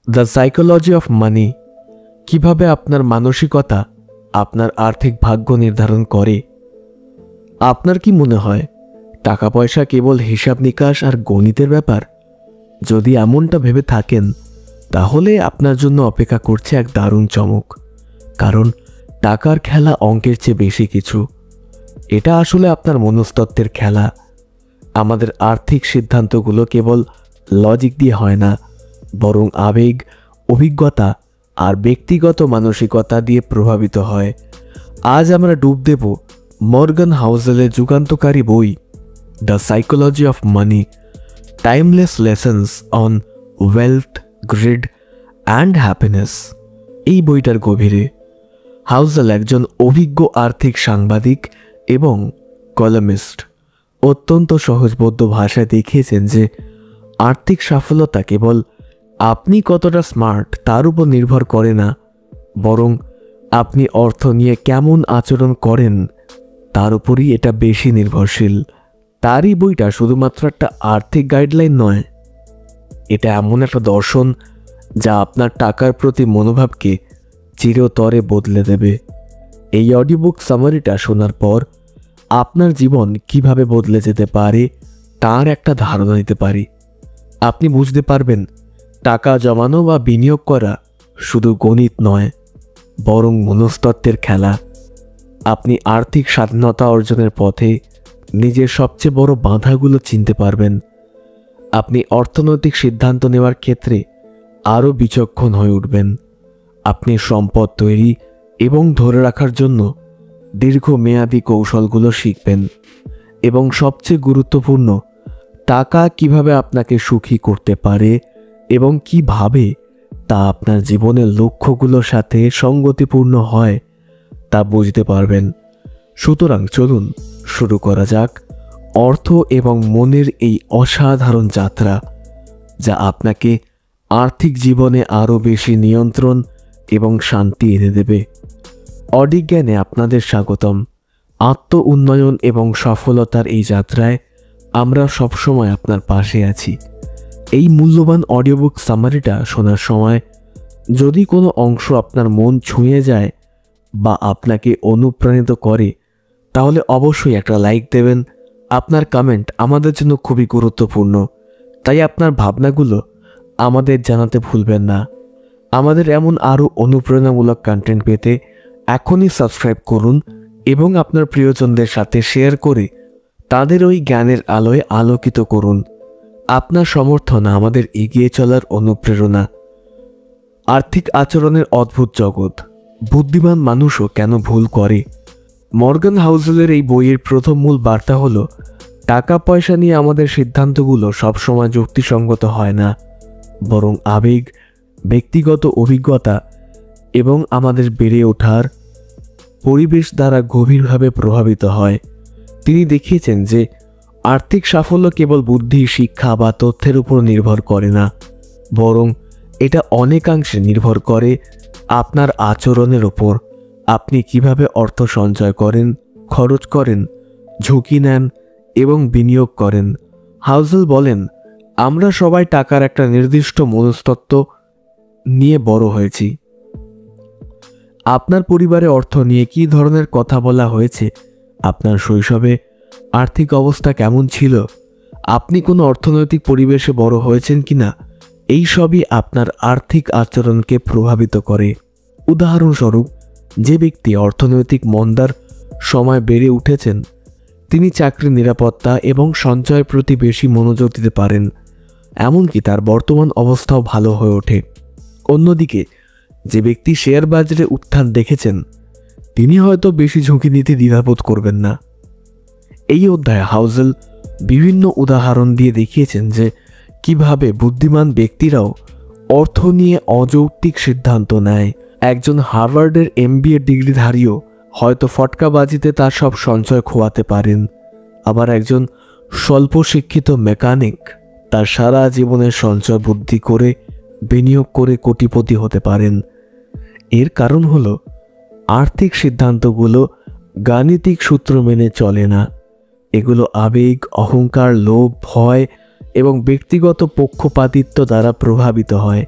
The psychology of মানি, কিভাবে আপনার মানসিকতা আপনার আর্থিক ভাগ্য নির্ধারণ করে। আপনার কি মনে হয় টাকা পয়সা কেবল হিসাব নিকাশ আর গণিতের ব্যাপার? যদি এমনটা ভেবে থাকেন তাহলে আপনার জন্য অপেক্ষা করছে এক দারুণ চমক। কারণ টাকার খেলা অঙ্কের চেয়ে বেশি কিছু। এটা আসলে আপনার মনস্তত্ত্বের খেলা। আমাদের আর্থিক সিদ্ধান্তগুলো কেবল লজিক দিয়ে হয় না, বরং আবেগ, অভিজ্ঞতা আর ব্যক্তিগত মানসিকতা দিয়ে প্রভাবিত হয়। আজ আমরা ডুব দেব মর্গান হাউসেলের যুগান্তকারী বই the psychology of money, timeless lessons on wealth, grid and happiness. এই বইটার গভীরে হাউসেল একজন অভিজ্ঞ আর্থিক সাংবাদিক এবং কলামিস্ট অত্যন্ত সহজবোধ্য ভাষায় দেখিয়েছেন যে আর্থিক সাফল্যতা কেবল আপনি কতটা স্মার্ট তার উপর নির্ভর করে না, বরং আপনি অর্থ নিয়ে কেমন আচরণ করেন তার উপরই এটা বেশি নির্ভরশীল। তারই বইটা শুধুমাত্র একটা আর্থিক গাইডলাইন নয়, এটা এমন একটা দর্শন যা আপনার টাকার প্রতি মনোভাবকে চিরতরে বদলে দেবে। এই অডিওবুক সামারিটা শোনার পর আপনার জীবন কিভাবে বদলে যেতে পারে তার একটা ধারণা দিতে পারি। আপনি বুঝতে পারবেন টাকা জমানো বা বিনিয়োগ করা শুধু গণিত নয়, বরং মনস্তত্ত্বের খেলা। আপনি আর্থিক স্বাধীনতা অর্জনের পথে নিজের সবচেয়ে বড় বাধাগুলো চিনতে পারবেন। আপনি অর্থনৈতিক সিদ্ধান্ত নেওয়ার ক্ষেত্রে আরও বিচক্ষণ হয়ে উঠবেন। আপনি সম্পদ তৈরি এবং ধরে রাখার জন্য দীর্ঘমেয়াদী কৌশলগুলো শিখবেন। এবং সবচেয়ে গুরুত্বপূর্ণ, টাকা কিভাবে আপনাকে সুখী করতে পারে এবং কিভাবে তা আপনার জীবনের লক্ষ্যগুলোর সাথে সঙ্গতিপূর্ণ হয় তা বুঝতে পারবেন। সুতরাং চলুন শুরু করা যাক অর্থ এবং মনের এই অসাধারণ যাত্রা, যা আপনাকে আর্থিক জীবনে আরও বেশি নিয়ন্ত্রণ এবং শান্তি এনে দেবে। অডিজ্ঞানে আপনাদের স্বাগতম। আত্ম উন্নয়ন এবং সফলতার এই যাত্রায় আমরা সবসময় আপনার পাশে আছি। এই মূল্যবান অডিওবুক সামারিটা শোনার সময় যদি কোনো অংশ আপনার মন ছুঁয়ে যায় বা আপনাকে অনুপ্রাণিত করে, তাহলে অবশ্যই একটা লাইক দেবেন। আপনার কমেন্ট আমাদের জন্য খুবই গুরুত্বপূর্ণ, তাই আপনার ভাবনাগুলো আমাদের জানাতে ভুলবেন না। আমাদের এমন আরও অনুপ্রেরণামূলক কন্টেন্ট পেতে এখনই সাবস্ক্রাইব করুন এবং আপনার প্রিয়জনদের সাথে শেয়ার করে তাদের ওই জ্ঞানের আলোয় আলোকিত করুন। আপনার সমর্থন আমাদের এগিয়ে চলার অনুপ্রেরণা। আর্থিক আচরণের অদ্ভুত জগৎ, বুদ্ধিমান মানুষও কেন ভুল করে। মর্গান হাউসেলের এই বইয়ের প্রথম মূল বার্তা হলো, টাকা পয়সা নিয়ে আমাদের সিদ্ধান্তগুলো সবসময় যুক্তিসঙ্গত হয় না, বরং আবেগ, ব্যক্তিগত অভিজ্ঞতা এবং আমাদের বেড়ে ওঠার পরিবেশ দ্বারা গভীরভাবে প্রভাবিত হয়। তিনি দেখিয়েছেন যে আর্থিক সাফল্য কেবল বুদ্ধি, শিক্ষা বা তথ্যের উপর নির্ভর করে না, বরং এটা অনেকাংশে নির্ভর করে আপনার আচরণের ওপর। আপনি কিভাবে অর্থ সঞ্চয় করেন, খরচ করেন, ঝুঁকি নেন এবং বিনিয়োগ করেন। হাউসেল বলেন, আমরা সবাই টাকার একটা নির্দিষ্ট মনস্তত্ত্ব নিয়ে বড় হয়েছি। আপনার পরিবারে অর্থ নিয়ে কী ধরনের কথা বলা হয়েছে, আপনার শৈশবে আর্থিক অবস্থা কেমন ছিল, আপনি কোনো অর্থনৈতিক পরিবেশে বড় হয়েছেন কিনা, এই সবই আপনার আর্থিক আচরণকে প্রভাবিত করে। উদাহরণস্বরূপ, যে ব্যক্তি অর্থনৈতিক মন্দার সময় বেড়ে উঠেছেন, তিনি চাকরির নিরাপত্তা এবং সঞ্চয়ের প্রতি বেশি মনোযোগ দিতে পারেন, এমনকি তার বর্তমান অবস্থাও ভালো হয়ে ওঠে। অন্যদিকে যে ব্যক্তি শেয়ার বাজারে উত্থান দেখেছেন, তিনি হয়তো বেশি ঝুঁকি নিতে দ্বিধাবোধ করবেন না। এই অধ্যায়ে হাউসেল বিভিন্ন উদাহরণ দিয়ে দেখিয়েছেন যে কিভাবে বুদ্ধিমান ব্যক্তিরাও অর্থ নিয়ে অযৌক্তিক সিদ্ধান্ত নেয়। একজন হার্ভার্ডের MBA ডিগ্রিধারীও হয়তো ফটকাবাজিতে তার সব সঞ্চয় খোয়াতে পারেন, আবার একজন স্বল্প শিক্ষিত মেকানিক তার সারা জীবনের সঞ্চয় বুদ্ধি করে বিনিয়োগ করে কোটিপতি হতে পারেন। এর কারণ হলো আর্থিক সিদ্ধান্তগুলো গাণিতিক সূত্র মেনে চলে না, এগুলো আবেগ, অহংকার, লোভ, ভয় এবং ব্যক্তিগত পক্ষপাতিত্ব দ্বারা প্রভাবিত হয়।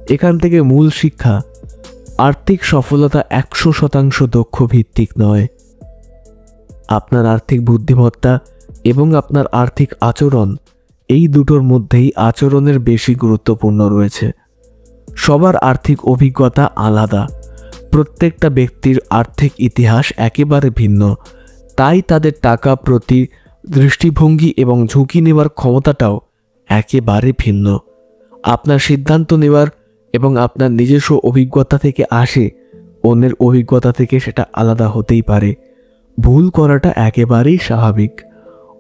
এখান থেকে মূল শিক্ষা, আর্থিক সফলতা 100% দক্ষ ভিত্তিক নয়। আপনার আর্থিক বুদ্ধিমত্তা এবং আপনার আর্থিক আচরণ, এই দুটোর মধ্যেই আচরণের বেশি গুরুত্বপূর্ণ রয়েছে। সবার আর্থিক অভিজ্ঞতা আলাদা, প্রত্যেকটা ব্যক্তির আর্থিক ইতিহাস একেবারে ভিন্ন, তাই তাদের টাকা প্রতি দৃষ্টিভঙ্গি এবং ঝুঁকি নেওয়ার ক্ষমতাটাও একেবারে ভিন্ন। আপনার সিদ্ধান্ত নেওয়ার এবং আপনার নিজস্ব অভিজ্ঞতা থেকে আসে, অন্যের অভিজ্ঞতা থেকে সেটা আলাদা হতেই পারে। ভুল করাটা একেবারেই স্বাভাবিক।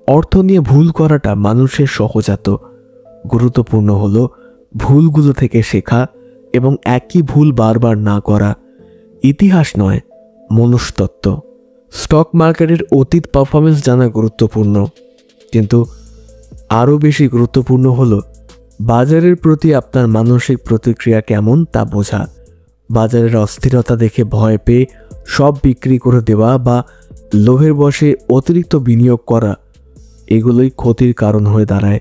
অর্থ নিয়ে ভুল করাটা মানুষের সহজাত। গুরুত্বপূর্ণ হলো ভুলগুলো থেকে শেখা এবং একই ভুল বারবার না করা। ইতিহাস নয়, মনস্তত্ত্ব। স্টক মার্কেটের অতীত পারফরমেন্স জানা গুরুত্বপূর্ণ, কিন্তু আরও বেশি গুরুত্বপূর্ণ হলো বাজারের প্রতি আপনার মানসিক প্রতিক্রিয়া কেমন তা বোঝা। বাজারের অস্থিরতা দেখে ভয় পেয়ে সব বিক্রি করে দেওয়া বা লোভের বশে অতিরিক্ত বিনিয়োগ করা, এগুলোই ক্ষতির কারণ হয়ে দাঁড়ায়।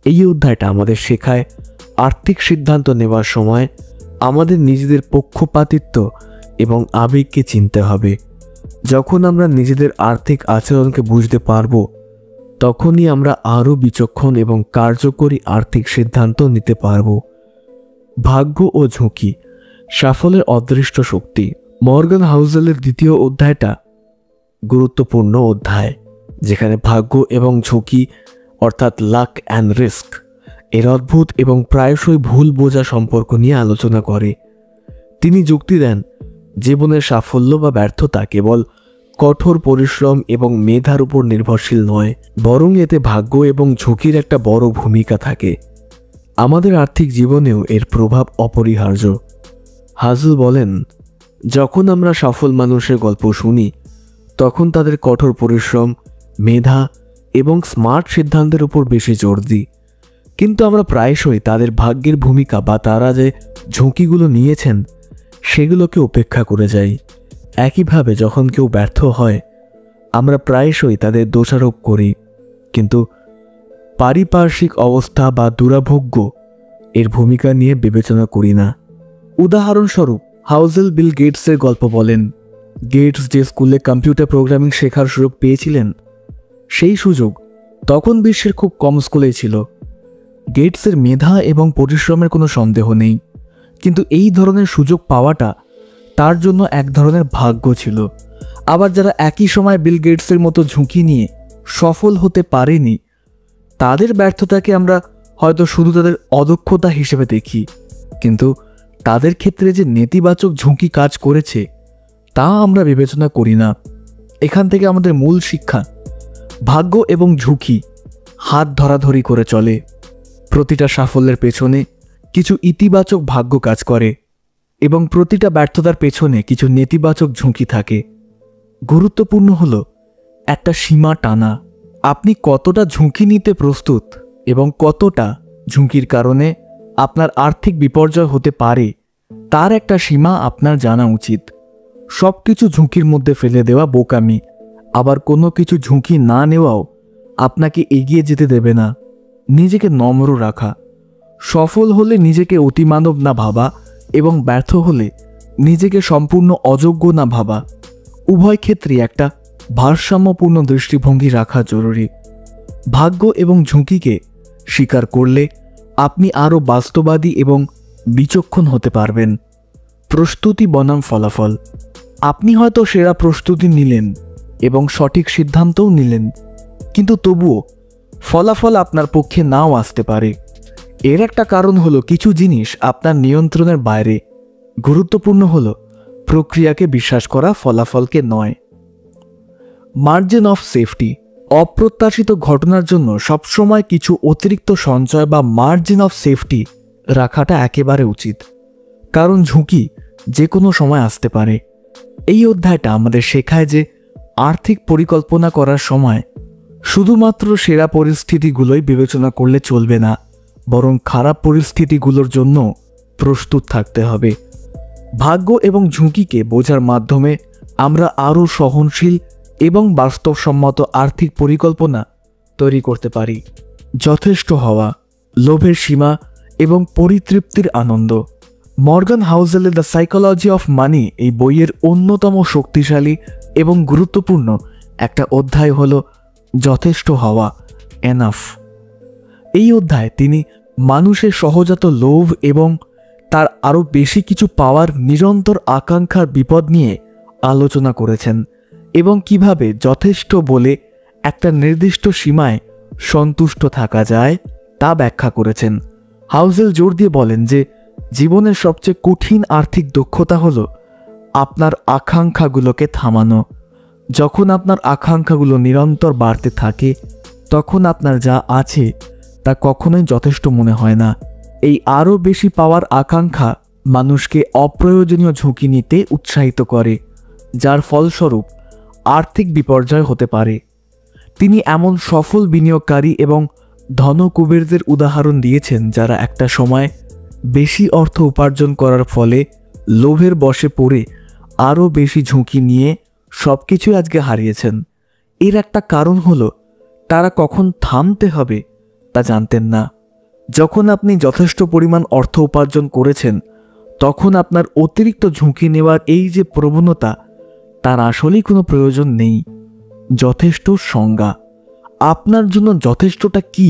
এই অধ্যায়টা আমাদের শেখায় আর্থিক সিদ্ধান্ত নেওয়ার সময় আমাদের নিজেদের পক্ষপাতিত্ব এবং আবেগকে চিনতে হবে। যখন আমরা নিজেদের আর্থিক আচরণকে বুঝতে পারব, তখনই আমরা আরও বিচক্ষণ এবং কার্যকরী আর্থিক সিদ্ধান্ত নিতে পারব। ভাগ্য ও ঝুঁকি, সাফল্যের অদৃষ্ট শক্তি। মর্গান হাউসেলের দ্বিতীয় অধ্যায়টা গুরুত্বপূর্ণ অধ্যায়, যেখানে ভাগ্য এবং ঝুঁকি অর্থাৎ লাক অ্যান্ড রিস্ক এর অদ্ভুত এবং প্রায়শই ভুল বোঝা সম্পর্ক নিয়ে আলোচনা করে। তিনি যুক্তি দেন, জীবনের সাফল্য বা ব্যর্থতা কেবল কঠোর পরিশ্রম এবং মেধার উপর নির্ভরশীল নয়, বরং এতে ভাগ্য এবং ঝুঁকির একটা বড় ভূমিকা থাকে। আমাদের আর্থিক জীবনেও এর প্রভাব অপরিহার্য। হাজল বলেন, যখন আমরা সফল মানুষের গল্প শুনি, তখন তাদের কঠোর পরিশ্রম, মেধা এবং স্মার্ট সিদ্ধান্তের উপর বেশি জোর দিই, কিন্তু আমরা প্রায়শই তাদের ভাগ্যের ভূমিকা বা তারা যে ঝুঁকিগুলো নিয়েছেন সেগুলোকে উপেক্ষা করে যাই। একইভাবে যখন কেউ ব্যর্থ হয়, আমরা প্রায়শই তাদের দোষারোপ করি, কিন্তু পারিপার্শ্বিক অবস্থা বা দুরাভোগ্য এর ভূমিকা নিয়ে বিবেচনা করি না। উদাহরণস্বরূপ হাউজেল বিল গেটসের গল্প বলেন। গেটস যে স্কুলে কম্পিউটার প্রোগ্রামিং শেখার সুযোগ পেয়েছিলেন, সেই সুযোগ তখন বিশ্বের খুব কম স্কুলেই ছিল। গেটসের মেধা এবং পরিশ্রমের কোনো সন্দেহ নেই, কিন্তু এই ধরনের সুযোগ পাওয়াটা তার জন্য এক ধরনের ভাগ্য ছিল। আবার যারা একই সময় বিল গেটসের মতো ঝুঁকি নিয়ে সফল হতে পারেনি, তাদের ব্যর্থতাকে আমরা হয়তো শুধু তাদের অদক্ষতা হিসেবে দেখি, কিন্তু তাদের ক্ষেত্রে যে নেতিবাচক ঝুঁকি কাজ করেছে তা আমরা বিবেচনা করি না। এখান থেকে আমাদের মূল শিক্ষা, ভাগ্য এবং ঝুঁকি হাত ধরাধরি করে চলে। প্রতিটা সাফল্যের পেছনে কিছু ইতিবাচক ভাগ্য কাজ করে এবং প্রতিটা ব্যর্থতার পেছনে কিছু নেতিবাচক ঝুঁকি থাকে। গুরুত্বপূর্ণ হলো একটা সীমা টানা। আপনি কতটা ঝুঁকি নিতে প্রস্তুত এবং কতটা ঝুঁকির কারণে আপনার আর্থিক বিপর্যয় হতে পারে তার একটা সীমা আপনার জানা উচিত। সব কিছু ঝুঁকির মধ্যে ফেলে দেওয়া বোকামি, আবার কোনো কিছু ঝুঁকি না নেওয়াও আপনাকে এগিয়ে যেতে দেবে না। নিজেকে নম্র রাখা, সফল হলে নিজেকে অতিমানব না ভাবা এবং ব্যর্থ হলে নিজেকে সম্পূর্ণ অযোগ্য না ভাবা, উভয় ক্ষেত্রেই একটা ভারসাম্যপূর্ণ দৃষ্টিভঙ্গি রাখা জরুরি। ভাগ্য এবং ঝুঁকিকে স্বীকার করলে আপনি আরও বাস্তববাদী এবং বিচক্ষণ হতে পারবেন। প্রস্তুতি বনাম ফলাফল। আপনি হয়তো সেরা প্রস্তুতি নিলেন এবং সঠিক সিদ্ধান্তও নিলেন, কিন্তু তবুও ফলাফল আপনার পক্ষে নাও আসতে পারে। এর একটা কারণ হলো কিছু জিনিস আপনার নিয়ন্ত্রণের বাইরে। গুরুত্বপূর্ণ হলো প্রক্রিয়াকে বিশ্বাস করা, ফলাফলকে নয়। Margin of safety. অপ্রত্যাশিত ঘটনার জন্য সবসময় কিছু অতিরিক্ত সঞ্চয় বা মার্জিন অফ সেফটি রাখাটা একেবারে উচিত, কারণ ঝুঁকি যে কোনো সময় আসতে পারে। এই অধ্যায়টা আমাদের শেখায় যে আর্থিক পরিকল্পনা করার সময় শুধুমাত্র সেরা পরিস্থিতিগুলোই বিবেচনা করলে চলবে না, বরং খারাপ পরিস্থিতিগুলোর জন্য প্রস্তুত থাকতে হবে। ভাগ্য এবং ঝুঁকিকে বোঝার মাধ্যমে আমরা আরও সহনশীল এবং বাস্তবসম্মত আর্থিক পরিকল্পনা তৈরি করতে পারি। যথেষ্ট হওয়া, লোভের সীমা এবং পরিতৃপ্তির আনন্দ। মর্গান হাউজেলের দ্য সাইকোলজি অফ মানি এই বইয়ের অন্যতম শক্তিশালী এবং গুরুত্বপূর্ণ একটা অধ্যায় হল যথেষ্ট হওয়া, এনাফ। এই অধ্যায়ে তিনি মানুষের সহজাত লোভ এবং তার আরও বেশি কিছু পাওয়ার নিরন্তর আকাঙ্ক্ষার বিপদ নিয়ে আলোচনা করেছেন এবং কিভাবে যথেষ্ট বলে একটা নির্দিষ্ট সীমায় সন্তুষ্ট থাকা যায় তা ব্যাখ্যা করেছেন। হাউজেল জোর দিয়ে বলেন যে জীবনের সবচেয়ে কঠিন আর্থিক দক্ষতা হল আপনার আকাঙ্ক্ষাগুলোকে থামানো। যখন আপনার আকাঙ্ক্ষাগুলো নিরন্তর বাড়তে থাকে তখন আপনার যা আছে তা কখনোই যথেষ্ট মনে হয় না। এই আরও বেশি পাওয়ার আকাঙ্ক্ষা মানুষকে অপ্রয়োজনীয় ঝুঁকি নিতে উৎসাহিত করে, যার ফলস্বরূপ আর্থিক বিপর্যয় হতে পারে। তিনি এমন সফল বিনিয়োগকারী এবং ধনকুবেরদের উদাহরণ দিয়েছেন যারা একটা সময় বেশি অর্থ উপার্জন করার ফলে লোভের বশে পড়ে আরও বেশি ঝুঁকি নিয়ে সব কিছুই আজকে হারিয়েছেন। এর একটা কারণ হলো তারা কখন থামতে হবে তা জানতেন না। যখন আপনি যথেষ্ট পরিমাণ অর্থ উপার্জন করেছেন তখন আপনার অতিরিক্ত ঝুঁকি নেওয়ার এই যে প্রবণতা, তার আসলেই কোনো প্রয়োজন নেই। যথেষ্ট সংজ্ঞা, আপনার জন্য যথেষ্টটা কি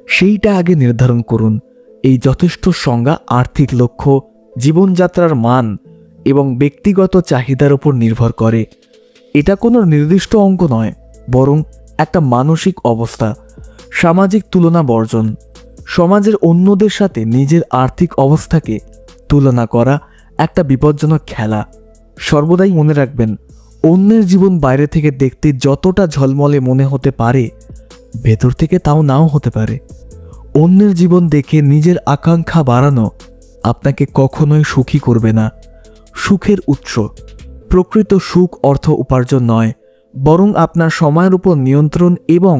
সেইটা আগে নির্ধারণ করুন। এই যথেষ্ট সংজ্ঞা আর্থিক লক্ষ্য, জীবনযাত্রার মান এবং ব্যক্তিগত চাহিদার উপর নির্ভর করে। এটা কোনো নির্দিষ্ট অঙ্ক নয়, বরং একটা মানসিক অবস্থা। সামাজিক তুলনা বর্জন, সমাজের অন্যদের সাথে নিজের আর্থিক অবস্থাকে তুলনা করা একটা বিপজ্জনক খেলা। সর্বদাই মনে রাখবেন, অন্যের জীবন বাইরে থেকে দেখতে যতটা ঝলমলে মনে হতে পারে ভেতর থেকে তাও নাও হতে পারে। অন্যের জীবন দেখে নিজের আকাঙ্ক্ষা বাড়ানো আপনাকে কখনোই সুখী করবে না। সুখের উৎস, প্রকৃত সুখ অর্থ উপার্জন নয়, বরং আপনার সময়ের উপর নিয়ন্ত্রণ এবং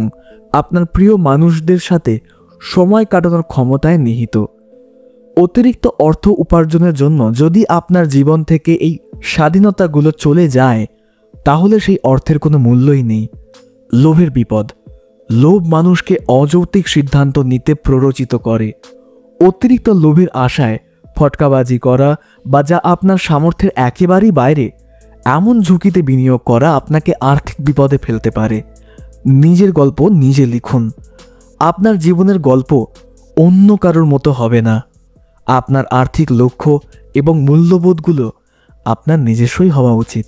আপনার প্রিয় মানুষদের সাথে সময় কাটানোর ক্ষমতায় নিহিত। অতিরিক্ত অর্থ উপার্জনের জন্য যদি আপনার জীবন থেকে এই স্বাধীনতাগুলো চলে যায় তাহলে সেই অর্থের কোনো মূল্যই নেই। লোভের বিপদ, লোভ মানুষকে অযৌক্তিক সিদ্ধান্ত নিতে প্ররোচিত করে। অতিরিক্ত লোভের আশায় ফটকাবাজি করা বা যা আপনার সামর্থ্যের একেবারেই বাইরে এমন ঝুঁকিতে বিনিয়োগ করা আপনাকে আর্থিক বিপদে ফেলতে পারে। নিজের গল্প নিজে লিখুন। আপনার জীবনের গল্প অন্য কারোর মতো হবে না। আপনার আর্থিক লক্ষ্য এবং মূল্যবোধগুলো আপনার নিজস্বই হওয়া উচিত,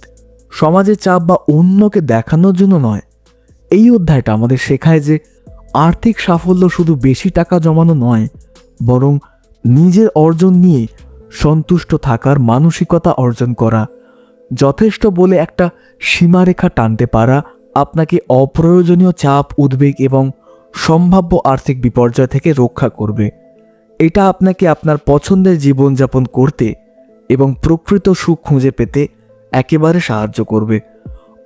সমাজের চাপ বা অন্যকে দেখানোর জন্য নয়। এই অধ্যায়টা আমাদের শেখায় যে আর্থিক সাফল্য শুধু বেশি টাকা জমানো নয়, বরং নিজের অর্জন নিয়ে সন্তুষ্ট থাকার মানসিকতা অর্জন করা। যথেষ্ট বলে একটা সীমারেখা টানতে পারা আপনাকে অপ্রয়োজনীয় চাপ, উদ্বেগ এবং সম্ভাব্য আর্থিক বিপর্যয় থেকে রক্ষা করবে। এটা আপনাকে আপনার পছন্দের জীবনযাপন করতে এবং প্রকৃত সুখ খুঁজে পেতে একেবারে সাহায্য করবে।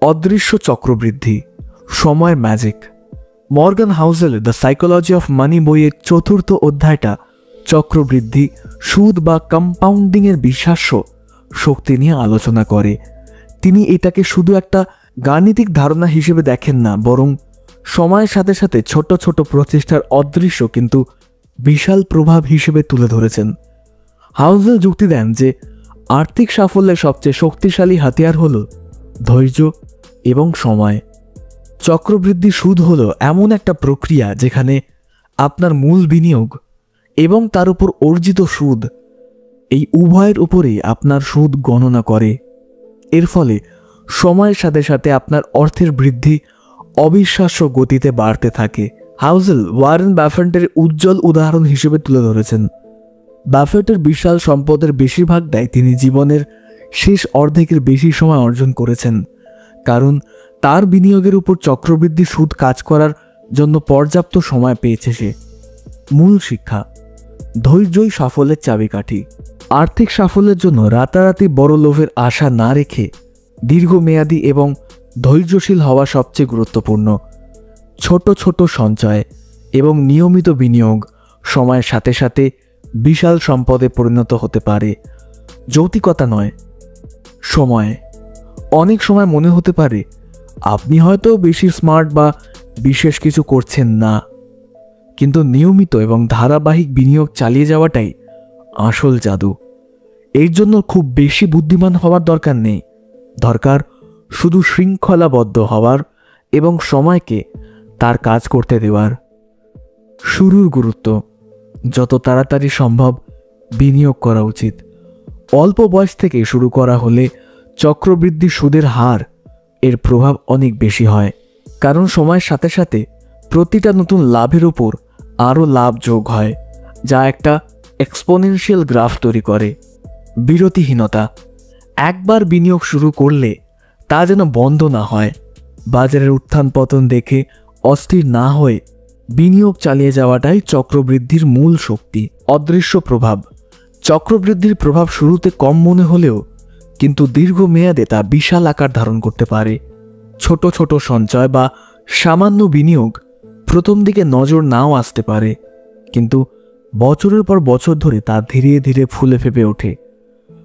অদৃশ্য চক্রবৃদ্ধি, সময় ম্যাজিক। মর্গান হাউজেলের দ্য সাইকোলজি অফ মানি বইয়ের 4র্থ অধ্যায়টা চক্রবৃদ্ধি, সুদ বা কম্পাউন্ডিংয়ের বিশ্বাস্য শক্তি নিয়ে আলোচনা করে। তিনি এটাকে শুধু একটা গাণিতিক ধারণা হিসেবে দেখেন না, বরং সময়ের সাথে সাথে ছোট ছোট প্রচেষ্টার অদৃশ্য কিন্তু বিশাল প্রভাব হিসেবে তুলে ধরেছেন। হাউজেল যুক্তি দেন যে আর্থিক সাফল্যের সবচেয়ে শক্তিশালী হাতিয়ার হল ধৈর্য এবং সময়। চক্রবৃদ্ধি সুদ হলো এমন একটা প্রক্রিয়া যেখানে আপনার মূল বিনিয়োগ এবং তার উপর অর্জিত সুদ, এই উভয়ের উপরেই আপনার সুদ গণনা করে। এর ফলে সময়ের সাথে সাথে আপনার অর্থের বৃদ্ধি অবিশ্বাস্য গতিতে বাড়তে থাকে। হাউজেল ওয়ারেন বাফেটের উজ্জ্বল উদাহরণ হিসেবে তুলে ধরেছেন। বাফেটের বিশাল সম্পদের বেশিরভাগটাই তিনি জীবনের শেষ অর্ধেকের বেশি সময় অর্জন করেছেন, কারণ তার বিনিয়োগের উপর চক্রবৃদ্ধি সুদ কাজ করার জন্য পর্যাপ্ত সময় পেয়েছে সে। মূল শিক্ষা, ধৈর্যই সাফল্যের চাবিকাঠি। আর্থিক সাফল্যের জন্য রাতারাতি বড় লোভের আশা না রেখে দীর্ঘমেয়াদী এবং ধৈর্যশীল হওয়া সবচেয়ে গুরুত্বপূর্ণ। ছোট ছোট সঞ্চয় এবং নিয়মিত বিনিয়োগ সময়ের সাথে সাথে বিশাল সম্পদে পরিণত হতে পারে। যৌক্তিকতা নয়, সময়। অনেক সময় মনে হতে পারে আপনি হয়তো বেশি স্মার্ট বা বিশেষ কিছু করছেন না, কিন্তু নিয়মিত এবং ধারাবাহিক বিনিয়োগ চালিয়ে যাওয়াটাই আসল জাদু। এর জন্য খুব বেশি বুদ্ধিমান হওয়ার দরকার নেই, দরকার শুধু শৃঙ্খলাবদ্ধ হওয়ার এবং সময়কে তার কাজ করতে দেওয়ার। শুরুর গুরুত্ব: যত তাড়াতাড়ি সম্ভব বিনিয়োগ করা উচিত। অল্প বয়স থেকে শুরু করা হলে চক্রবৃদ্ধি সুদের হার এর প্রভাব অনেক বেশি হয়, কারণ সময়ের সাথে সাথে প্রতিটা নতুন লাভের উপর আরও লাভ যোগ হয়, যা একটা এক্সপোনেনশিয়াল গ্রাফ তৈরি করে। বিরতিহীনতা: একবার বিনিয়োগ শুরু করলে তা যেন বন্ধ না হয়। বাজারের উত্থান পতন দেখে অস্থির না হয়ে বিনিয়োগ চালিয়ে যাওয়াটাই চক্রবৃদ্ধির মূল শক্তি। অদৃশ্য প্রভাব: চক্রবৃদ্ধির প্রভাব শুরুতে কম মনে হলেও কিন্তু দীর্ঘমেয়াদে তা বিশাল আকার ধারণ করতে পারে। ছোট ছোট সঞ্চয় বা সামান্য বিনিয়োগ প্রথম দিকে নজর নাও আসতে পারে, কিন্তু বছরের পর বছর ধরে তা ধীরে ধীরে ফুলে ফেপে ওঠে।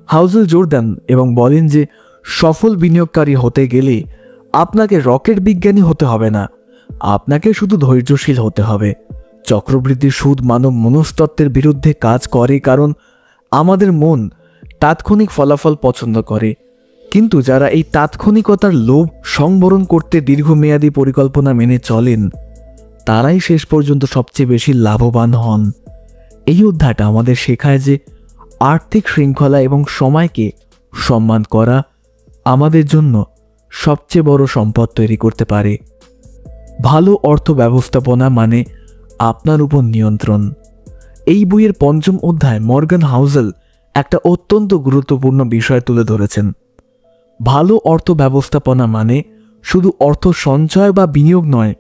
হাউজেল জোর দেন এবং বলেন যে সফল বিনিয়োগকারী হতে গেলে আপনাকে রকেট বিজ্ঞানী হতে হবে না, আপনাকে শুধু ধৈর্যশীল হতে হবে। চক্রবৃদ্ধি সুদ মানব মনস্তত্ত্বের বিরুদ্ধে কাজ করে, কারণ আমাদের মন তাৎক্ষণিক ফলাফল পছন্দ করে, কিন্তু যারা এই তাৎক্ষণিকতার লোভ সংবরণ করতে দীর্ঘমেয়াদী পরিকল্পনা মেনে চলেন তারাই শেষ পর্যন্ত সবচেয়ে বেশি লাভবান হন। এই অধ্যায়টা আমাদের শেখায় যে আর্থিক শৃঙ্খলা এবং সময়কে সম্মান করা আমাদের জন্য সবচেয়ে বড় সম্পদ তৈরি করতে পারে। ভালো অর্থ ব্যবস্থাপনা মানে আপনার উপর নিয়ন্ত্রণ। এই বইয়ের পঞ্চম অধ্যায় মর্গান হাউজেল একটা অত্যন্ত গুরুত্বপূর্ণ বিষয় তুলে ধরেছেন। ভালো অর্থ ব্যবস্থাপনা মানে শুধু অর্থ সঞ্চয় বা বিনিয়োগ নয়,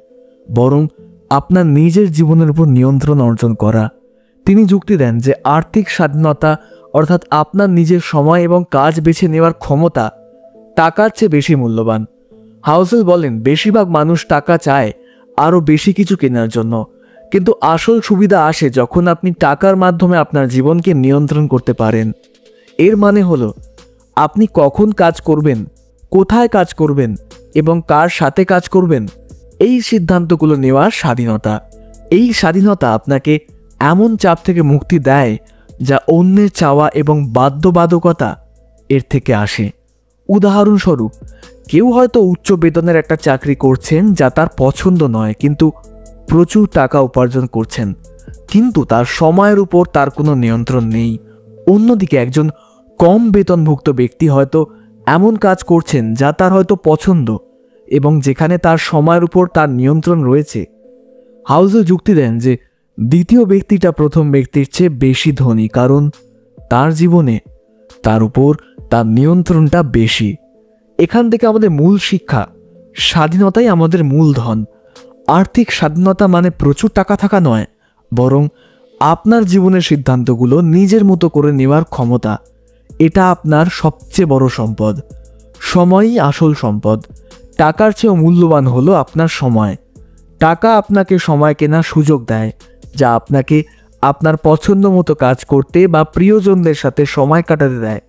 বরং আপনার নিজের জীবনের উপর নিয়ন্ত্রণ অর্জন করা। তিনি যুক্তি দেন যে আর্থিক স্বাধীনতা অর্থাৎ আপনার নিজের সময় এবং কাজ বেছে নেওয়ার ক্ষমতা টাকার চেয়ে বেশি মূল্যবান। হাউজেল বলেন বেশিরভাগ মানুষ টাকা চায় আরও বেশি কিছু কেনার জন্য, কিন্তু আসল সুবিধা আসে যখন আপনি টাকার মাধ্যমে আপনার জীবনকে নিয়ন্ত্রণ করতে পারেন। এর মানে হলো আপনি কখন কাজ করবেন, কোথায় কাজ করবেন এবং কার সাথে কাজ করবেন, এই সিদ্ধান্তগুলো নেওয়ার স্বাধীনতা। এই স্বাধীনতা আপনাকে এমন চাপ থেকে মুক্তি দেয় যা অন্যের চাওয়া এবং বাধ্যবাধকতা এর থেকে আসে। উদাহরণস্বরূপ, কেউ হয়তো উচ্চ বেতনের একটা চাকরি করছেন যা তার পছন্দ নয়, কিন্তু প্রচুর টাকা উপার্জন করছেন, কিন্তু তার সময়ের উপর তার কোনো নিয়ন্ত্রণ নেই। অন্যদিকে একজন কম বেতনভুক্ত ব্যক্তি হয়তো এমন কাজ করছেন যা তার হয়তো পছন্দ এবং যেখানে তার সময়ের উপর তার নিয়ন্ত্রণ রয়েছে। হাউজেল যুক্তি দেন যে দ্বিতীয় ব্যক্তিটা প্রথম ব্যক্তির চেয়ে বেশি ধনী, কারণ তার জীবনে তার উপর তার নিয়ন্ত্রণটা বেশি। এখান থেকে আমাদের মূল শিক্ষা: স্বাধীনতাই আমাদের মূলধন। আর্থিক স্বাধীনতা মানে প্রচুর টাকা থাকা নয়, বরং আপনার জীবনের সিদ্ধান্তগুলো নিজের মতো করে নেওয়ার ক্ষমতা। এটা আপনার সবচেয়ে বড় সম্পদ। সময়ই আসল সম্পদ। টাকার চেয়েও মূল্যবান হলো আপনার সময়। টাকা আপনাকে সময় কেনার সুযোগ দেয়, যা আপনাকে আপনার পছন্দ মতো কাজ করতে বা প্রিয়জনদের সাথে সময় কাটাতে দেয়।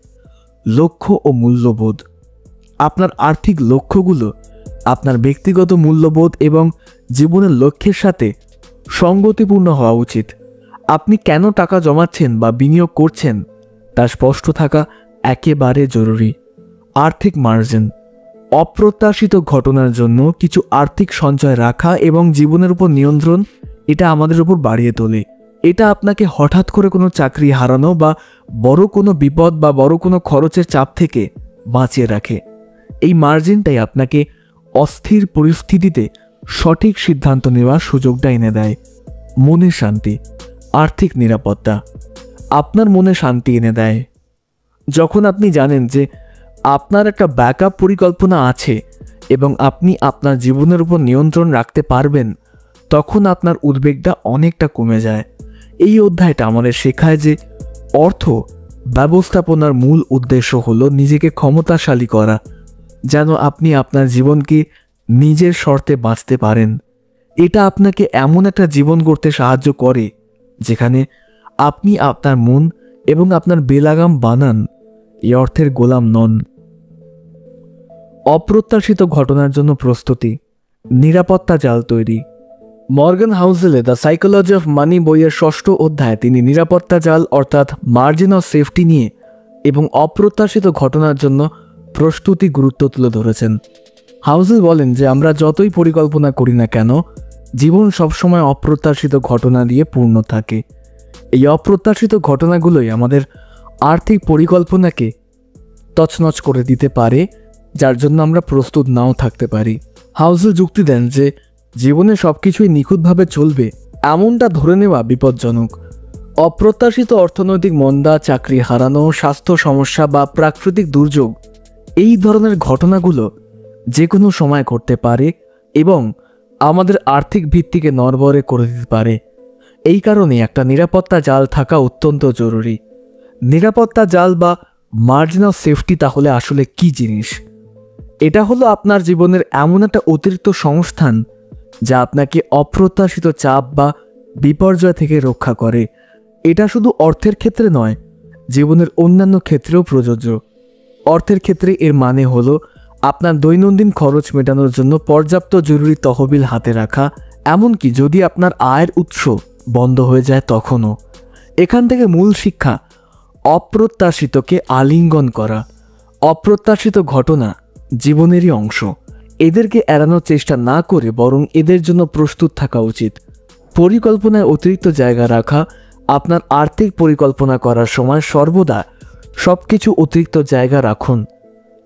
লক্ষ্য ও মূল্যবোধ: আপনার আর্থিক লক্ষ্যগুলো আপনার ব্যক্তিগত মূল্যবোধ এবং জীবনের লক্ষ্যের সাথে সঙ্গতিপূর্ণ হওয়া উচিত। আপনি কেন টাকা জমাচ্ছেন বা বিনিয়োগ করছেন তা স্পষ্ট থাকা একেবারে জরুরি। আর্থিক মার্জিন: অপ্রত্যাশিত ঘটনার জন্য কিছু আর্থিক সঞ্চয় রাখা এবং জীবনের উপর নিয়ন্ত্রণ এটা আমাদের উপর বাড়িয়ে তোলে। এটা আপনাকে হঠাৎ করে কোনো চাকরি হারানো বা বড় কোনো বিপদ বা বড় কোনো খরচের চাপ থেকে বাঁচিয়ে রাখে। এই মার্জিনটাই আপনাকে অস্থির পরিস্থিতিতে সঠিক সিদ্ধান্ত নেওয়ার সুযোগটা এনে দেয়। মনের শান্তি: আর্থিক নিরাপত্তা আপনার মনে শান্তি এনে দেয়। যখন আপনি জানেন যে আপনার একটা ব্যাকআপ পরিকল্পনা আছে এবং আপনি আপনার জীবনের উপর নিয়ন্ত্রণ রাখতে পারবেন, তখন আপনার উদ্বেগটা অনেকটা কমে যায়। এই অধ্যায়টা আমাদের শেখায় যে অর্থ ব্যবস্থাপনার মূল উদ্দেশ্য হলো নিজেকে ক্ষমতাশালী করা, যেন আপনি আপনার জীবনকে নিজের শর্তে বাঁচতে পারেন। এটা আপনাকে এমন একটা জীবন গড়তে সাহায্য করে যেখানে আপনি আপনার মন এবং আপনার বেলাগাম বানান এই অর্থের গোলাম নন। অপ্রত্যাশিত ঘটনার জন্য প্রস্তুতি: নিরাপত্তা জাল তৈরি। মর্গান হাউজেলে দ্য সাইকোলজি অফ মানি বইয়ের ষষ্ঠ অধ্যায়ে তিনি নিরাপত্তা জাল অর্থাৎ মার্জিন অফ সেফটি নিয়ে এবং অপ্রত্যাশিত ঘটনার জন্য প্রস্তুতি গুরুত্ব তুলে ধরেছেন। হাউজেল বলেন যে আমরা যতই পরিকল্পনা করি না কেন, জীবন সবসময় অপ্রত্যাশিত ঘটনা দিয়ে পূর্ণ থাকে। এই অপ্রত্যাশিত ঘটনাগুলোই আমাদের আর্থিক পরিকল্পনাকে তছনছ করে দিতে পারে, যার জন্য আমরা প্রস্তুত নাও থাকতে পারি। হাউজেল যুক্তি দেন যে জীবনে সবকিছুই নিখুঁতভাবে চলবে এমনটা ধরে নেওয়া বিপজ্জনক। অপ্রত্যাশিত অর্থনৈতিক মন্দা, চাকরি হারানো, স্বাস্থ্য সমস্যা বা প্রাকৃতিক দুর্যোগ, এই ধরনের ঘটনাগুলো যে কোনো সময় ঘটতে পারে এবং আমাদের আর্থিক ভিত্তিকে নড়বড়ে করে দিতে পারে। এই কারণে একটা নিরাপত্তা জাল থাকা অত্যন্ত জরুরি। নিরাপত্তা জাল বা মার্জিন অফ সেফটি তাহলে আসলে কি জিনিস? এটা হলো আপনার জীবনের এমন একটা অতিরিক্ত সংস্থান যা আপনাকে অপ্রত্যাশিত চাপ বা বিপর্যয় থেকে রক্ষা করে। এটা শুধু অর্থের ক্ষেত্রে নয়, জীবনের অন্যান্য ক্ষেত্রেও প্রযোজ্য। অর্থের ক্ষেত্রে এর মানে হলো আপনার দৈনন্দিন খরচ মেটানোর জন্য পর্যাপ্ত জরুরি তহবিল হাতে রাখা, এমনকি যদি আপনার আয়ের উৎস বন্ধ হয়ে যায় তখনও। এখান থেকে মূল শিক্ষা, অপ্রত্যাশিতকে আলিঙ্গন করা। অপ্রত্যাশিত ঘটনা জীবনেরই অংশ। এদেরকে এড়ানোর চেষ্টা না করে বরং এদের জন্য প্রস্তুত থাকা উচিত। পরিকল্পনায় অতিরিক্ত জায়গা রাখা। আপনার আর্থিক পরিকল্পনা করার সময় সর্বদা সবকিছু অতিরিক্ত জায়গা রাখুন।